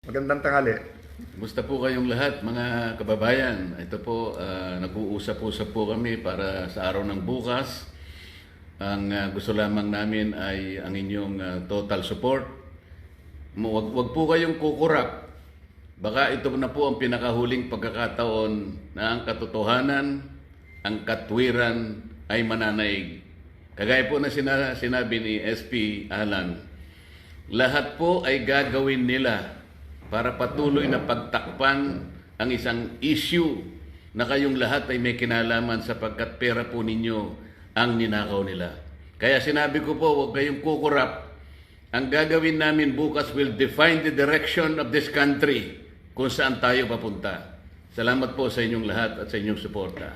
Magandang tanghali. Kumusta po kayong lahat mga kababayan? Ito po, nag-uusap-usap po kami para sa araw ng bukas. Ang gusto lamang namin ay ang inyong total support. Wag po kayong kukurap. Baka ito na po ang pinakahuling pagkakataon na ang katotohanan, ang katwiran ay mananaig. Kagaya po na sinabi ni SP Alan, lahat po ay gagawin nila para patuloy na pagtakpan ang isang issue na kayong lahat ay may kinalaman sapagkat pera po ninyo ang ninakaw nila. Kaya sinabi ko po, huwag kayong kukurap. Ang gagawin namin bukas will define the direction of this country kung saan tayo papunta. Salamat po sa inyong lahat at sa inyong suporta.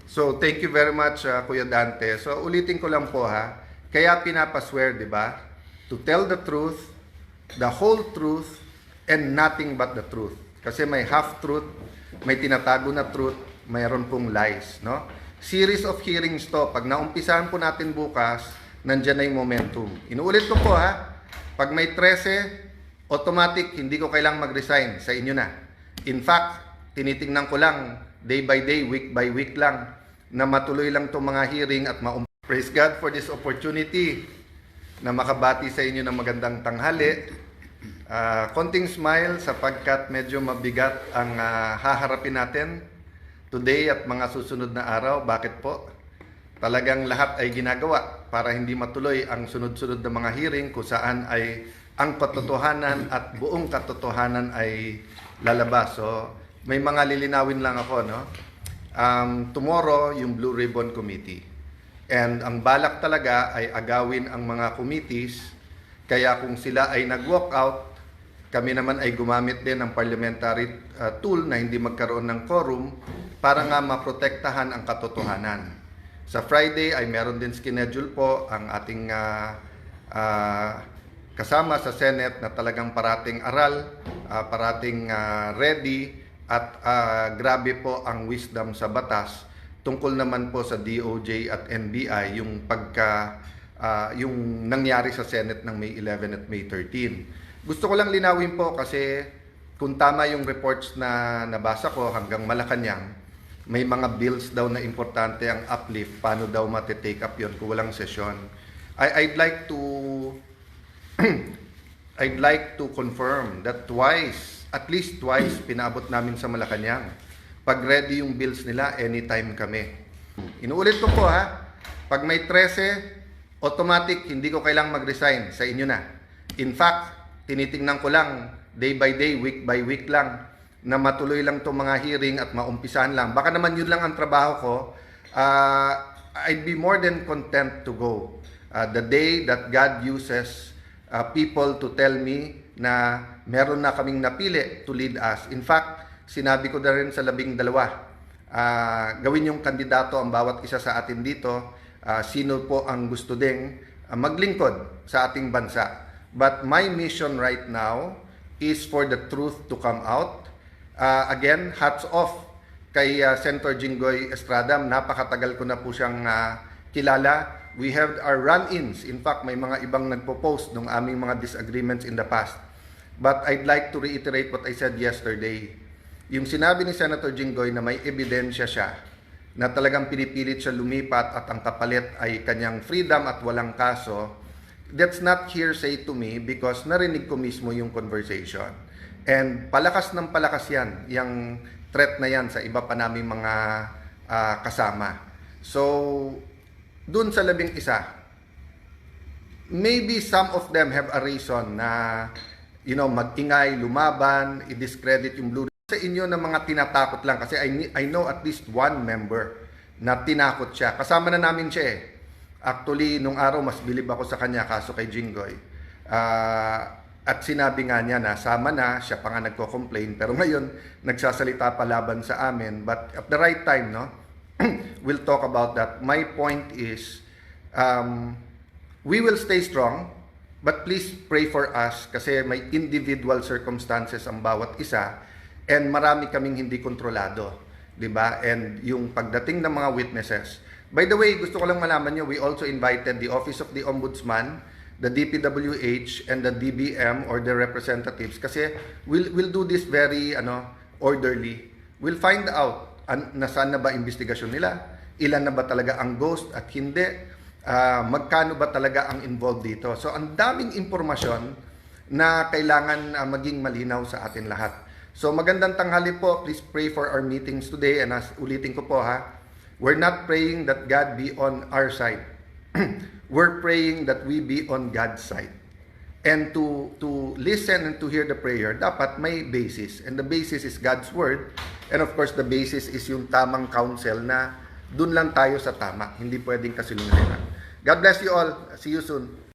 So, thank you very much, Kuya Dante. So, ulitin ko lang po ha. Kaya pinapaswear, di ba? To tell the truth, the whole truth, and nothing but the truth. Kasi may half-truth, may tinatago na truth, mayroon pong lies, no? Series of hearings to. Pag naumpisahan po natin bukas, nandyan na yung momentum. Inuulit ko po ha. Pag may 13, automatic, hindi ko kailang mag-resign. Sa inyo na. In fact, tinitingnan ko lang, day by day, week by week lang, na matuloy lang itong mga hearing at Praise God for this opportunity na makabati sa inyo ng magandang tanghali. Konting smile sapagkat medyo mabigat ang haharapin natin today at mga susunod na araw. Bakit po? Talagang lahat ay ginagawa para hindi matuloy ang sunod-sunod na mga hearing kung saan ay ang katotohanan at buong katotohanan ay lalabas. So, may mga lilinawin lang ako, no? Tomorrow, yung Blue Ribbon Committee. And ang balak talaga ay agawin ang mga committees. Kaya kung sila ay nag-walk out, kami naman ay gumamit din ng parliamentary tool na hindi magkaroon ng quorum para nga maprotektahan ang katotohanan. Sa Friday ay meron din schedule po ang ating kasama sa Senate na talagang parating aral, parating ready, at grabe po ang wisdom sa batas tungkol naman po sa DOJ at NBI yung nangyari sa Senate ng May 11 at May 13. Gusto ko lang linawin po kasi kung tama yung reports na nabasa ko hanggang Malacanang, may mga bills daw na importante ang uplift, paano daw matitake up yun kung walang sesyon. I'd like to I'd like to confirm that at least twice, pinaabot namin sa Malacanang. Pag ready yung bills nila, anytime kami. Inuulit ko po ha, pag may 13, automatic, hindi ko kailang mag-resign, sa inyo na. In fact, tinitingnan ko lang, day by day, week by week lang, na matuloy lang itong mga hearing at maumpisahan lang. Baka naman yun lang ang trabaho ko, I'd be more than content to go. The day that God uses people to tell me na meron na kaming napili to lead us. In fact, sinabi ko na rin sa 12, gawin yung kandidato ang bawat isa sa atin dito, sino po ang gusto ding maglingkod sa ating bansa. But my mission right now is for the truth to come out. Again, hats off kay Senator Jinggoy Estrada. Napakatagal ko na po siyang kilala. We have our run-ins. In fact, may mga ibang nagpo-post ng aming mga disagreements in the past. But I'd like to reiterate what I said yesterday. Yung sinabi ni Senator Jinggoy na may ebidensya siya na talagang pinipilit siya lumipat at ang kapalit ay kanyang freedom at walang kaso, that's not hearsay to me because narinig ko mismo yung conversation. And palakas ng palakas yan, yung threat na yan sa iba pa naming mga kasama. So, dun sa 11, maybe some of them have a reason na mag-ingay, lumaban, i-discredit yung Blue Ribbon. Sa inyo na mga tinatakot lang kasi I know at least one member na tinakot siya. Kasama na namin siya eh. Actually, nung araw, mas bilib ako sa kanya kaso kay Jinggoy. At sinabi nga niya na sama na, siya pa nga nagko-complain. Pero ngayon, nagsasalita pa laban sa amin. But at the right time, no, we'll talk about that. My point is, we will stay strong. But please pray for us kasi may individual circumstances ang bawat isa and marami kaming hindi kontrolado, 'di ba? And yung pagdating ng mga witnesses. By the way, gusto ko lang malaman niyo, we also invited the Office of the Ombudsman the DPWH and the DBM or the representatives kasi we'll do this very orderly. We'll find out nasaan na ba investigasyon nila, ilan na ba talaga ang ghost at hindi, magkano ba talaga ang involved dito. So ang daming impormasyon na kailangan maging malinaw sa atin lahat. So magandang tanghali po. Please pray for our meetings today. And ulitin ko po we're not praying that God be on our side. We're praying that we be on God's side. And to listen and to hear the prayer, dapat may basis. And the basis is God's Word. And of course, the basis is yung tamang counsel na dun lang tayo sa tama. Hindi pwedeng kasilungan. God bless you all. See you soon.